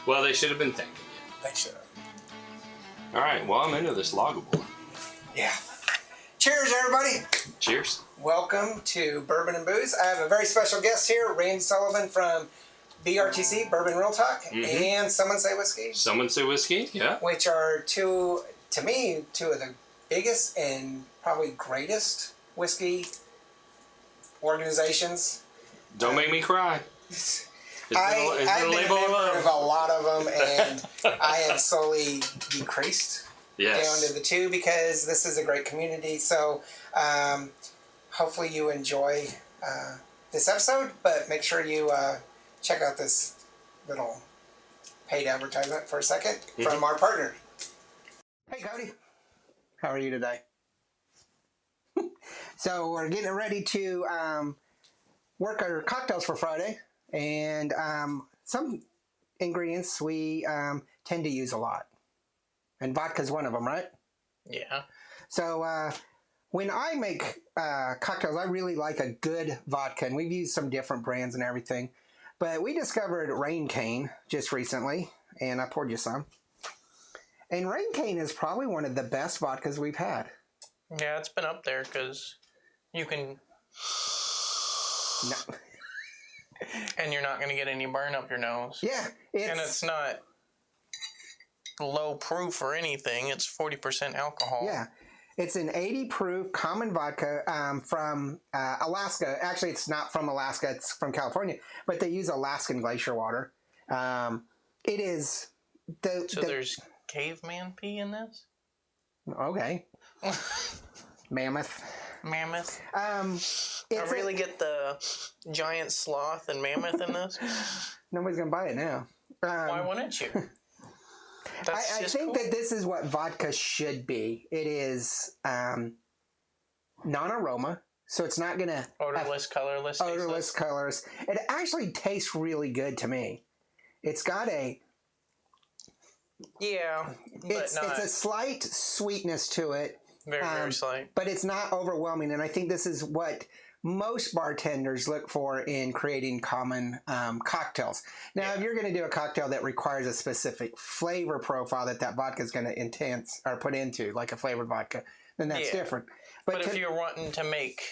Well, they should have been thanking you. They should have. All right. Well, I'm into this Lagavulin. Yeah. Cheers, everybody. Cheers. Welcome to Bourbon and Booze. I have a very special guest here, Randall Sullivan from BRTC, Bourbon Real Talk, and Someone Say Whiskey. Someone Say Whiskey, yeah. Which are to me, two of the biggest and probably greatest whiskey organizations. Don't make me cry. I've been a member of a lot of them, and I have slowly decreased down to the two because this is a great community. So hopefully you enjoy this episode, but make sure you check out this little paid advertisement for a second from our partner. Hey, Cody. How are you today? So we're getting ready to work our cocktails for Friday. And some ingredients we tend to use a lot. And vodka's one of them, right? Yeah. So when I make cocktails, I really like a good vodka. And we've used some different brands and everything. But we discovered Rain Cane just recently. And I poured you some. And Rain Cane is probably one of the best vodkas we've had. Yeah, it's been up there because you can... No. And you're not going to get any burn up your nose. Yeah. And it's not low proof or anything. It's 40% alcohol. Yeah. It's an 80 proof common vodka from Alaska. Actually, it's not from Alaska. It's from California. But they use Alaskan glacier water. It is... So there's caveman pee in this? Okay. Mammoth. I really get the giant sloth and mammoth in this. Nobody's gonna buy it now. Why wouldn't you? I think that this is what vodka should be. It is non-aroma, so it's not gonna odorless, colorless, odorless, colorless. It actually tastes really good to me. It's got a it's a slight sweetness to it. Very slight. But it's not overwhelming, and I think this is what most bartenders look for in creating common cocktails. Now, if you're going to do a cocktail that requires a specific flavor profile that vodka is going to intense or put into, like a flavored vodka, then that's different. But if you're wanting to make,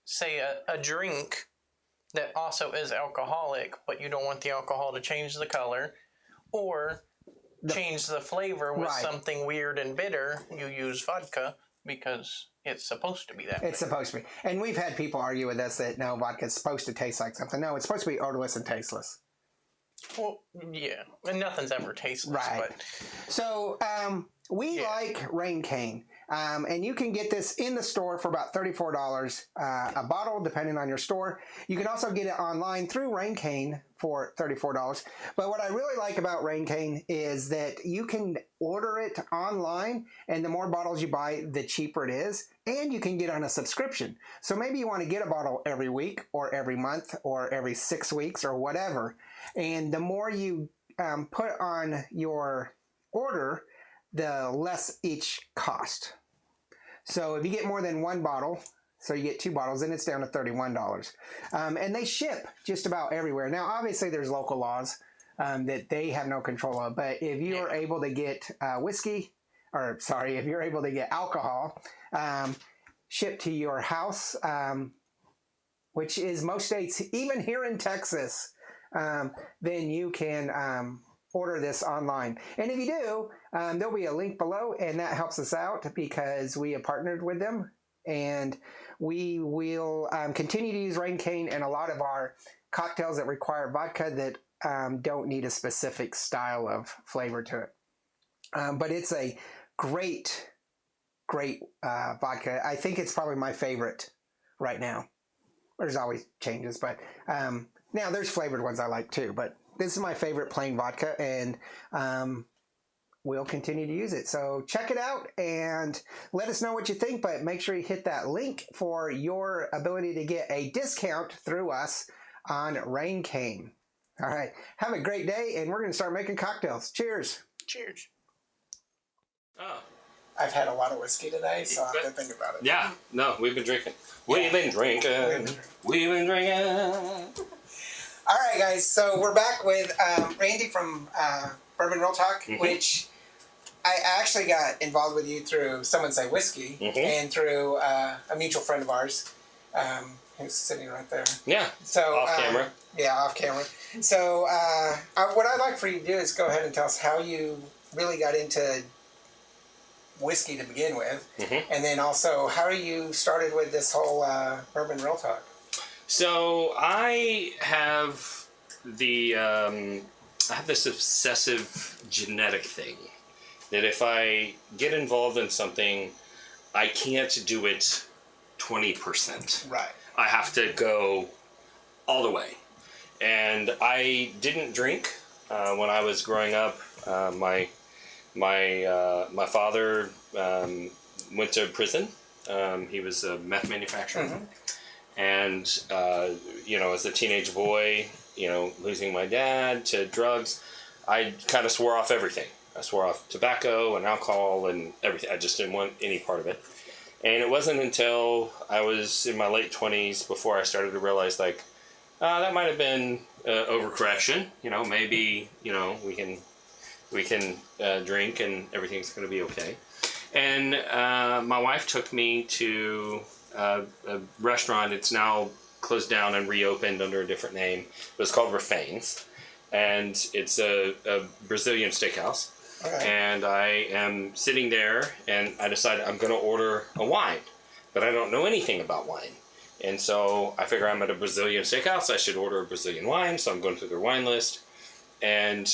say, a drink that also is alcoholic, but you don't want the alcohol to change the color, or change the flavor with something weird and bitter, you use vodka because it's supposed to be that way. It's supposed to be. And we've had people argue with us that no, vodka's supposed to taste like something. No, it's supposed to be odorless and tasteless. Well, yeah. And nothing's ever tasteless. Right. But... So, we like Rain Cane. And you can get this in the store for about $34 a bottle, depending on your store. You can also get it online through Rain Cane for $34. But what I really like about Rain Cane is that you can order it online, and the more bottles you buy, the cheaper it is. And you can get on a subscription. So maybe you want to get a bottle every week or every month or every 6 weeks or whatever. And the more you put on your order, the less each cost. So if you get more than one bottle, so you get 2 bottles, then it's down to $31. And they ship just about everywhere. Now, obviously, there's local laws that they have no control of. But if you are able to get if you're able to get alcohol shipped to your house, which is most states, even here in Texas, then you can order this online. And if you do, there'll be a link below, and that helps us out because we have partnered with them, and we will continue to use Rain Cane in a lot of our cocktails that require vodka that don't need a specific style of flavor to it. But it's a great vodka. I think it's probably my favorite right now. There's always changes, but now there's flavored ones I like too, but this is my favorite plain vodka, and we'll continue to use it. So check it out and let us know what you think, but make sure you hit that link for your ability to get a discount through us on Rain Cane. All right. Have a great day, and we're going to start making cocktails. Cheers. Cheers. Oh. I've had a lot of whiskey today, so I have to think about it. Yeah. No, we've been drinking. We've been drinking. All right, guys. So we're back with Randy from Bourbon Real Talk, which I actually got involved with you through Someone Say Whiskey and through a mutual friend of ours who's sitting right there. Yeah. So off camera. Yeah, off camera. So what I'd like for you to do is go ahead and tell us how you really got into whiskey to begin with, and then also how you started with this whole Bourbon Real Talk. So I have this obsessive genetic thing that if I get involved in something, I can't do it 20%. Right. I have to go all the way. And I didn't drink when I was growing up. My father went to prison. He was a meth manufacturer. And, as a teenage boy, losing my dad to drugs, I kind of swore off everything. I swore off tobacco and alcohol and everything. I just didn't want any part of it. And it wasn't until I was in my late 20s before I started to realize, that might have been overcorrection. Maybe, we can drink and everything's going to be okay. And my wife took me to a restaurant. It's now closed down and reopened under a different name. It was called Refane's, and it's a Brazilian steakhouse. Okay. And I am sitting there, and I decided I'm going to order a wine, but I don't know anything about wine. And so I figure I'm at a Brazilian steakhouse. I should order a Brazilian wine, so I'm going through their wine list. And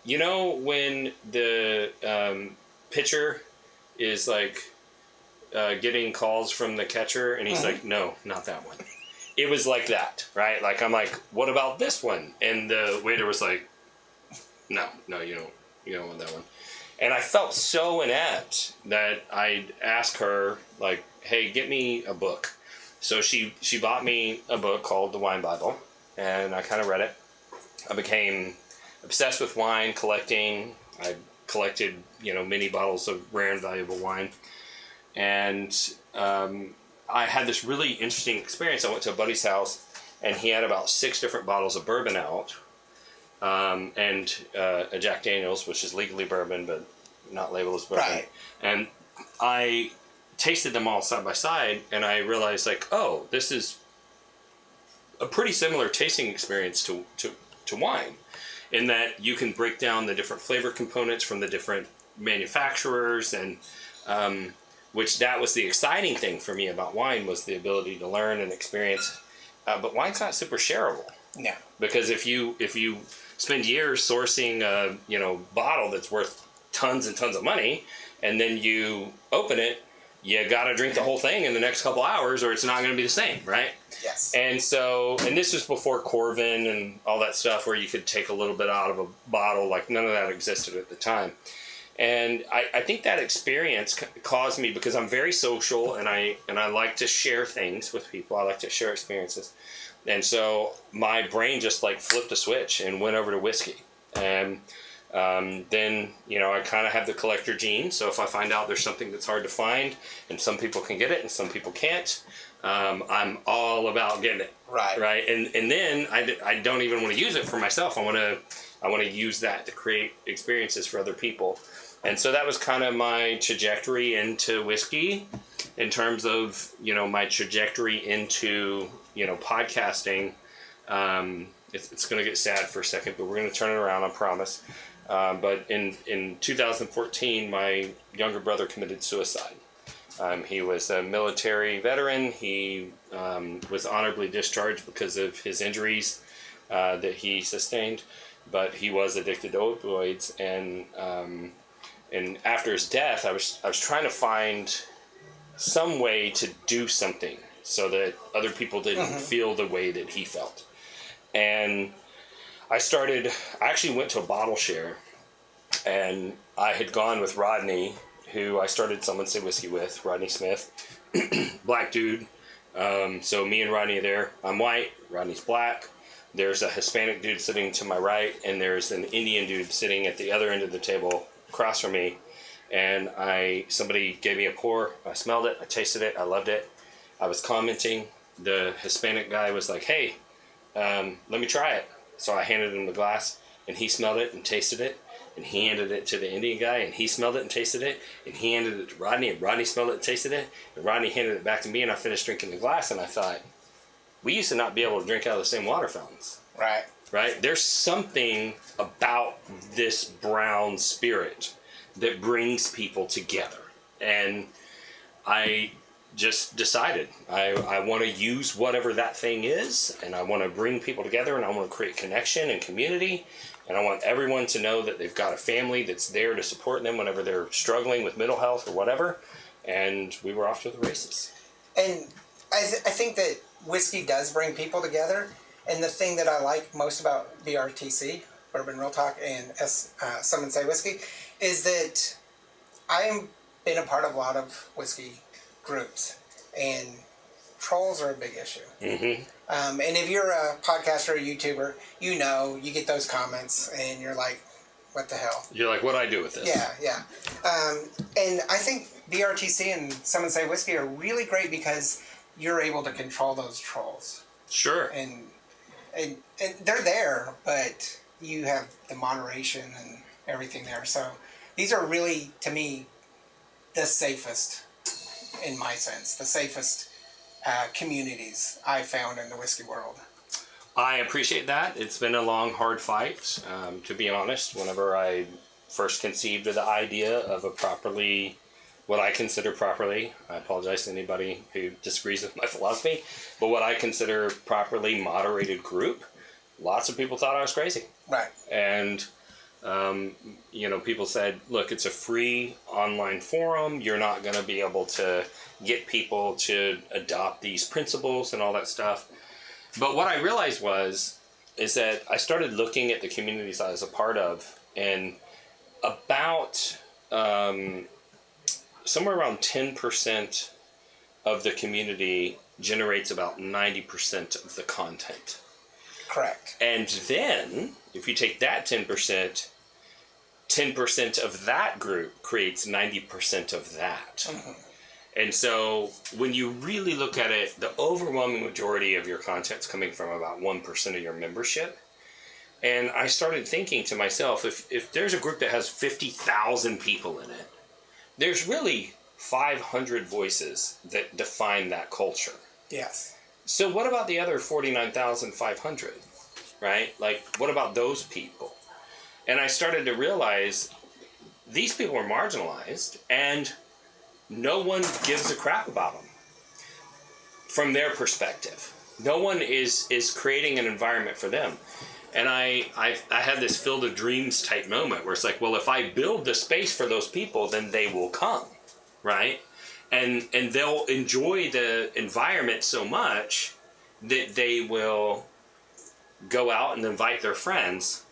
when the pitcher is getting calls from the catcher, and he's like, no, not that one. It was like that, right? I'm like, what about this one? And the waiter was like, no, you don't want that one. And I felt so inept that I'd ask her, hey, get me a book. So she bought me a book called The Wine Bible, and I kind of read it. I became obsessed with wine collecting. I collected, many bottles of rare and valuable wine. And I had this really interesting experience. I went to a buddy's house, and he had about 6 different bottles of bourbon out, and a Jack Daniels, which is legally bourbon, but not labeled as bourbon. Right. And I tasted them all side by side, and I realized, oh, this is a pretty similar tasting experience to wine, in that you can break down the different flavor components from the different manufacturers, and which that was the exciting thing for me about wine, was the ability to learn and experience. But wine's not super shareable. No. Because if you spend years sourcing a bottle that's worth tons and tons of money, and then you open it, you got to drink the whole thing in the next couple hours, or it's not going to be the same, right? Yes. And this was before Corvin and all that stuff, where you could take a little bit out of a bottle. None of that existed at the time. And I think that experience caused me, because I'm very social, and I like to share things with people. I like to share experiences. And so my brain just flipped a switch and went over to whiskey. And then, I kind of have the collector gene. So if I find out there's something that's hard to find, and some people can get it and some people can't, I'm all about getting it. Right. Right. And then I don't even want to use it for myself. I want to use that to create experiences for other people. And so that was kind of my trajectory into whiskey, in terms of, my trajectory into, podcasting. It's going to get sad for a second, but we're going to turn it around, I promise. But in 2014, my younger brother committed suicide. He was a military veteran. He was honorably discharged because of his injuries that he sustained, but he was addicted to opioids. And after his death, I was trying to find some way to do something so that other people didn't feel the way that he felt. And I actually went to a bottle share, and I had gone with Rodney, who I started Someone Say Whiskey with, Rodney Smith, black dude. So me and Rodney are there. I'm white, Rodney's black. There's a Hispanic dude sitting to my right, and there's an Indian dude sitting at the other end of the table across from me. And somebody gave me a pour. I smelled it, I tasted it, I loved it. I was commenting. The Hispanic guy was like, hey, let me try it. So I handed him the glass, and he smelled it and tasted it, and he handed it to the Indian guy, and he smelled it and tasted it, and he handed it to Rodney, and Rodney smelled it and tasted it, and Rodney handed it back to me, and I finished drinking the glass, and I thought, we used to not be able to drink out of the same water fountains. Right. Right? There's something about this brown spirit that brings people together. And I just decided I want to use whatever that thing is, and I want to bring people together, and I want to create connection and community, and I want everyone to know that they've got a family that's there to support them whenever they're struggling with mental health or whatever. And we were off to the races. And I think that whiskey does bring people together. And the thing that I like most about BRTC, Bourbon Real Talk, and Some Say Whiskey, is that I've been a part of a lot of whiskey groups, and trolls are a big issue. Mm-hmm. And if you're a podcaster or a YouTuber, you know, you get those comments, and you're like, what the hell? You're like, what do I do with this? Yeah. And I think BRTC and Some Say Whiskey are really great because you're able to control those trolls. Sure. And they're there, but you have the moderation and everything there. So these are really, to me, the safest, in my sense, the safest communities I've found in the whiskey world. I appreciate that. It's been a long, hard fight. To be honest, whenever I first conceived of the idea of what I consider properly, I apologize to anybody who disagrees with my philosophy, but what I consider properly moderated group, lots of people thought I was crazy. Right. And, people said, look, it's a free online forum. You're not going to be able to get people to adopt these principles and all that stuff. But what I realized is that I started looking at the communities I was a part of, and about somewhere around 10% of the community generates about 90% of the content. Correct. And then, if you take that 10% of that group creates 90% of that. Mm-hmm. And so, when you really look at it, the overwhelming majority of your content's coming from about 1% of your membership. And I started thinking to myself, if there's a group that has 50,000 people in it, there's really 500 voices that define that culture. Yes. So what about the other 49,500, right? Like, what about those people? And I started to realize these people are marginalized, and no one gives a crap about them from their perspective. No one is creating an environment for them. And I had this Field of Dreams type moment where it's like, well, if I build the space for those people, then they will come, right? And they'll enjoy the environment so much that they will go out and invite their friends.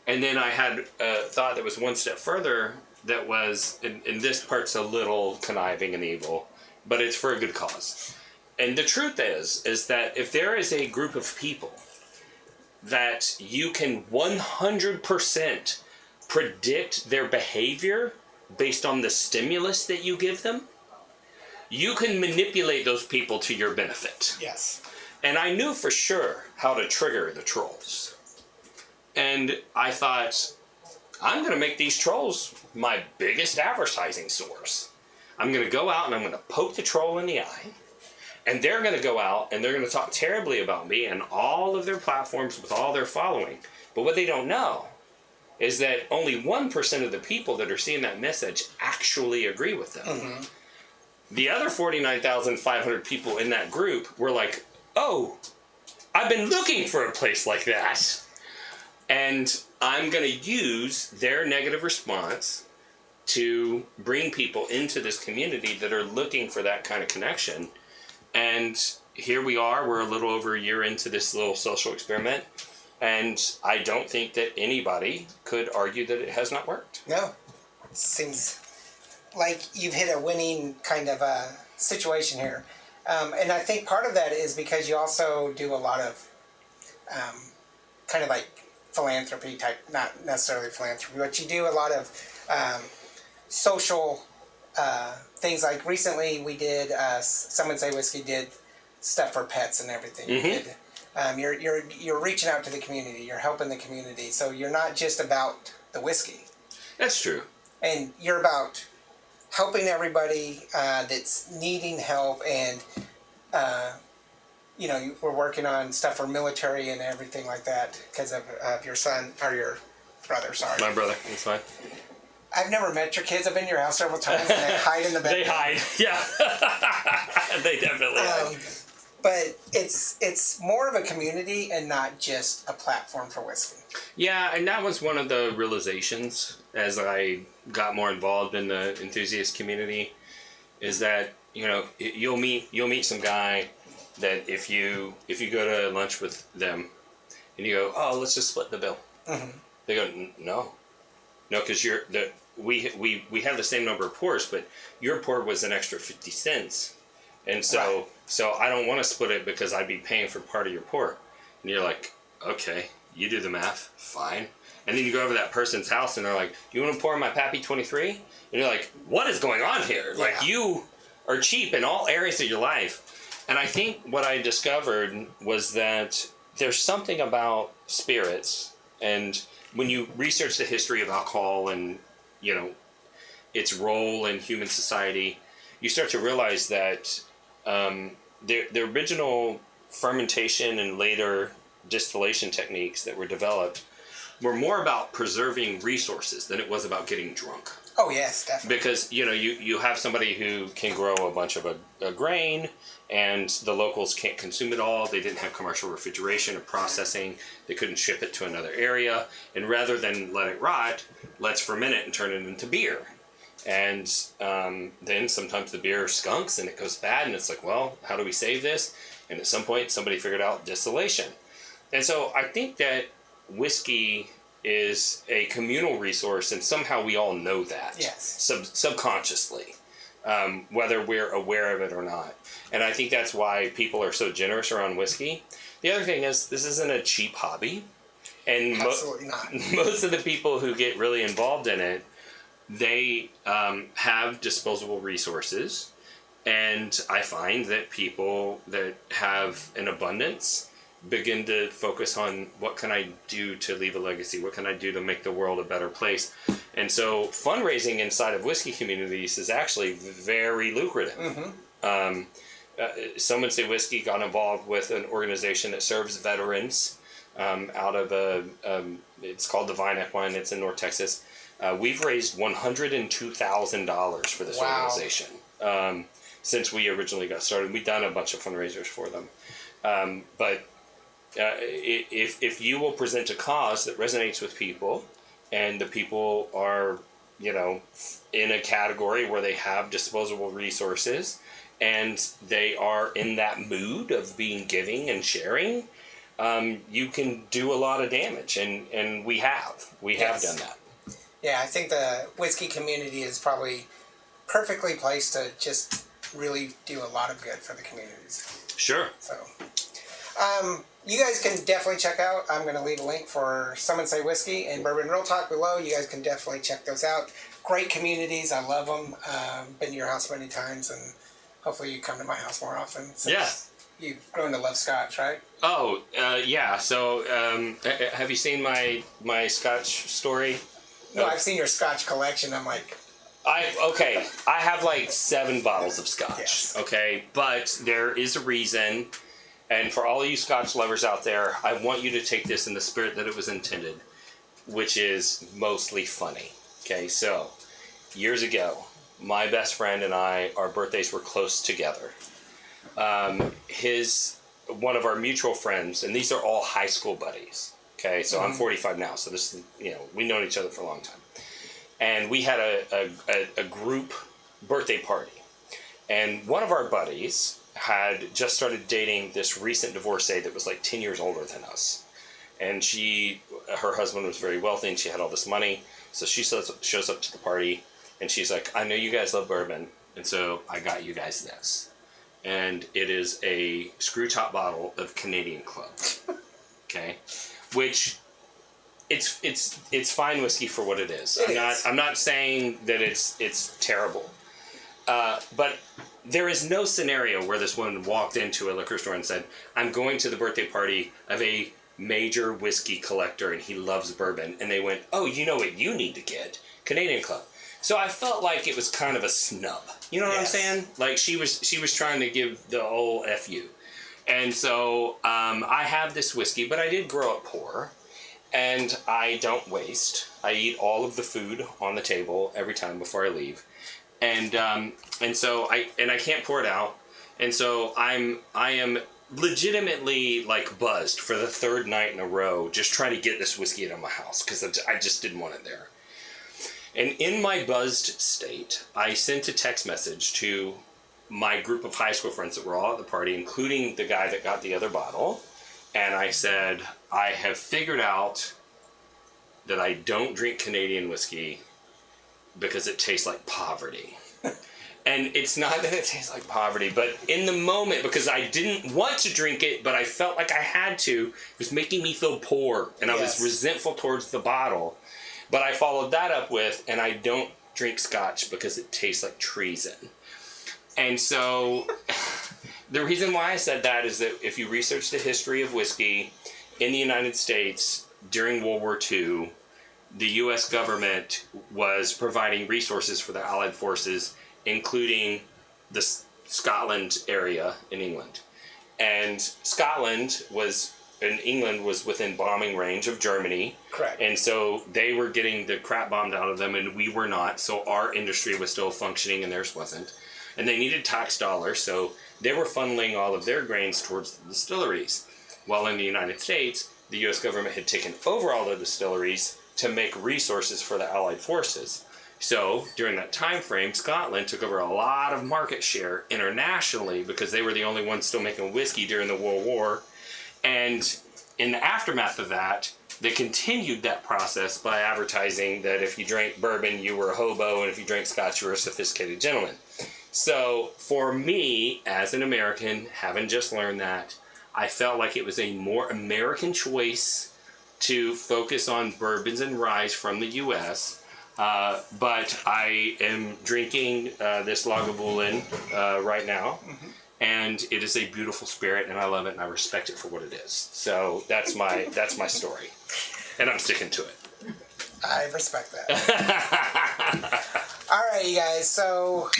And then I had a thought that was one step further, that was, and this part's a little conniving and evil, but it's for a good cause. And the truth is that if there is a group of people that you can 100% predict their behavior based on the stimulus that you give them, you can manipulate those people to your benefit. Yes. And I knew for sure how to trigger the trolls. And I thought, I'm going to make these trolls my biggest advertising source. I'm going to go out and I'm going to poke the troll in the eye. And they're going to go out and they're going to talk terribly about me and all of their platforms with all their following. But what they don't know is that only 1% of the people that are seeing that message actually agree with them. Mm-hmm. The other 49,500 people in that group were like, oh, I've been looking for a place like that. And I'm going to use their negative response to bring people into this community that are looking for that kind of connection. And here we are, we're a little over a year into this little social experiment. And I don't think that anybody could argue that it has not worked. No. It seems like you've hit a winning kind of a situation here. And I think part of that is because you also do a lot of kind of like philanthropy type, not necessarily philanthropy, but you do a lot of social things. Like recently we did, Some Say Whiskey did stuff for pets and everything. Mm-hmm. We did You're reaching out to the community. You're helping the community. So you're not just about the whiskey. That's true. And you're about helping everybody that's needing help. And, we're working on stuff for military and everything like that because of your son, or your brother, sorry. My brother, it's fine. I've never met your kids. I've been to your house several times, and they hide in the bedroom. They hide, yeah. They definitely hide. But it's more of a community and not just a platform for whiskey. Yeah, and that was one of the realizations as I got more involved in the enthusiast community, is that you'll meet some guy that if you go to lunch with them and you go, oh, let's just split the bill. Mm-hmm. They go, no, because we have the same number of pours, but your pour was an extra 50 cents, and so I don't want to split it because I'd be paying for part of your pour. And you're like, okay, you do the math, fine. And then you go over to that person's house and they're like, you want to pour my Pappy 23? And you're like, what is going on here? Yeah. Like, you are cheap in all areas of your life. And I think what I discovered was that there's something about spirits, and when you research the history of alcohol and, its role in human society, you start to realize that the original fermentation and later distillation techniques that were developed were more about preserving resources than it was about getting drunk. Oh, yes, definitely. Because, you have somebody who can grow a bunch of a grain, and the locals can't consume it all. They didn't have commercial refrigeration or processing. They couldn't ship it to another area. And rather than let it rot, let's ferment it and turn it into beer. And then sometimes the beer skunks and it goes bad, and it's like, well, how do we save this? And at some point, somebody figured out distillation. And so I think that whiskey is a communal resource, and somehow we all know that. Yes. Subconsciously, whether we're aware of it or not. And I think that's why people are so generous around whiskey. The other thing is, this isn't a cheap hobby. And absolutely not. Most of the people who get really involved in it, they have disposable resources. And I find that people that have an abundance begin to focus on, what can I do to leave a legacy? What can I do to make the world a better place? And so fundraising inside of whiskey communities is actually very lucrative. Mm-hmm. Someone Say Whiskey got involved with an organization that serves veterans out of it's called Divine Equine. It's in North Texas. We've raised $102,000 for this organization since we originally got started. We've done a bunch of fundraisers for them. But if you will present a cause that resonates with people, and the people are, in a category where they have disposable resources, and they are in that mood of being giving and sharing, you can do a lot of damage, and we have done that. Yeah, I think the whiskey community is probably perfectly placed to just really do a lot of good for the communities. Sure. So, you guys can definitely check out. I'm going to leave a link for Someone Say Whiskey and Bourbon Real Talk below. You guys can definitely check those out. Great communities. I love them. Been to your house many times, and hopefully you come to my house more often. Yeah. You've grown to love Scotch, right? Oh, yeah. So, have you seen my Scotch story? No, I've seen your Scotch collection. I'm like... I have like 7 bottles of Scotch. Yes. Okay, but there is a reason, and for all of you Scotch lovers out there, I want you to take this in the spirit that it was intended, which is mostly funny. Okay, so years ago, my best friend and I, our birthdays were close together. One of our mutual friends, and these are all high school buddies. Okay, so I'm 45 now, so this, we've known each other for a long time. And we had a group birthday party. And one of our buddies had just started dating this recent divorcee that was like 10 years older than us. And her husband was very wealthy, and she had all this money. So she shows up to the party, and she's like, I know you guys love bourbon, and so I got you guys this. And it is a screw top bottle of Canadian Club. Okay? Which... It's fine whiskey for what it is. I'm not saying that it's terrible. But there is no scenario where this woman walked into a liquor store and said, I'm going to the birthday party of a major whiskey collector and he loves bourbon. And they went, oh, you know what you need to get? Canadian Club. So I felt like it was kind of a snub. You know what I'm saying? Like she was trying to give the old F you. And so I have this whiskey, but I did grow up poor. And I don't waste. I eat all of the food on the table every time before I leave. And so I can't pour it out. And so I am legitimately like buzzed for the third night in a row just trying to get this whiskey out of my house because I just didn't want it there. And in my buzzed state, I sent a text message to my group of high school friends that were all at the party, including the guy that got the other bottle. And I said, I have figured out that I don't drink Canadian whiskey because it tastes like poverty. And it's not that it tastes like poverty, but in the moment, because I didn't want to drink it, but I felt like I had to, it was making me feel poor. And I was resentful towards the bottle. But I followed that up with, and I don't drink scotch because it tastes like treason. And so the reason why I said that is that if you research the history of whiskey in the United States during World War II, the U.S. government was providing resources for the Allied forces, including the Scotland area in England. And Scotland was, and England was within bombing range of Germany. Correct. And so they were getting the crap bombed out of them, and we were not. So our industry was still functioning, and theirs wasn't. And they needed tax dollars, so they were funneling all of their grains towards the distilleries. While in the United States, the U.S. government had taken over all the distilleries to make resources for the Allied forces. So during that time frame, Scotland took over a lot of market share internationally because they were the only ones still making whiskey during the World War. And in the aftermath of that, they continued that process by advertising that if you drank bourbon, you were a hobo, and if you drank scotch, you were a sophisticated gentleman. So for me, as an American, having just learned that, I felt like it was a more American choice to focus on bourbons and ryes from the U.S., but I am drinking this Lagavulin right now, and it is a beautiful spirit, and I love it, and I respect it for what it is. So that's my story, and I'm sticking to it. I respect that. All right, you guys. So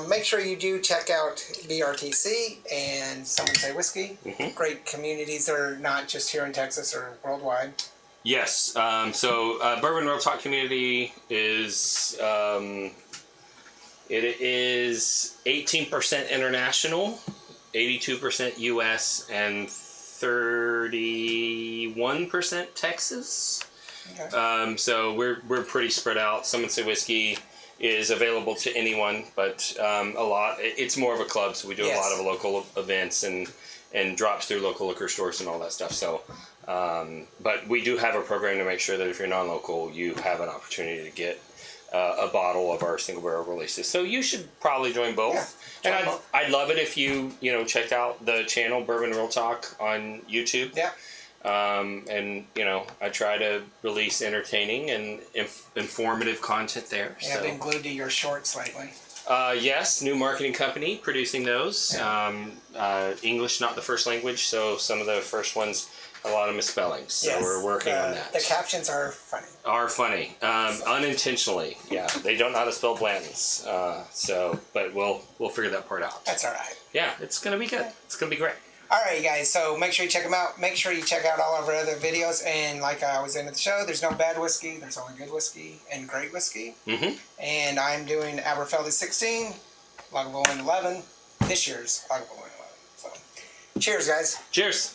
make sure you do check out BRTC and Someone Say Whiskey. Great communities that are not just here in Texas or worldwide. Yes. So Bourbon Real Talk community is it is 18% international, 82% U.S., and 31% Texas. Okay. So we're pretty spread out. Someone Say Whiskey is available to anyone, but it's more of a club, so we do a lot of local events and drops through local liquor stores and all that stuff. So, but we do have a program to make sure that if you're non-local, you have an opportunity to get a bottle of our single barrel releases. So you should probably join both. Yeah, and I'd love it if you check out the channel Bourbon Real Talk on YouTube. Yeah. And I try to release entertaining and informative content there. Yeah, I've been glued to your shorts lately. Yes, new marketing company producing those. Yeah. English not the first language, so some of the first ones, a lot of misspellings. So we're working on that. The captions are funny. Unintentionally. Yeah, they don't know how to spell Blanton's. But we'll figure that part out. That's all right. Yeah, it's gonna be good. It's gonna be great. All right, you guys, so make sure you check them out. Make sure you check out all of our other videos. And like I was in the show, there's no bad whiskey. There's only good whiskey and great whiskey. And I'm doing Aberfeldy 16, Lagavulin 11, this year's Lagavulin 11. So, cheers, guys. Cheers.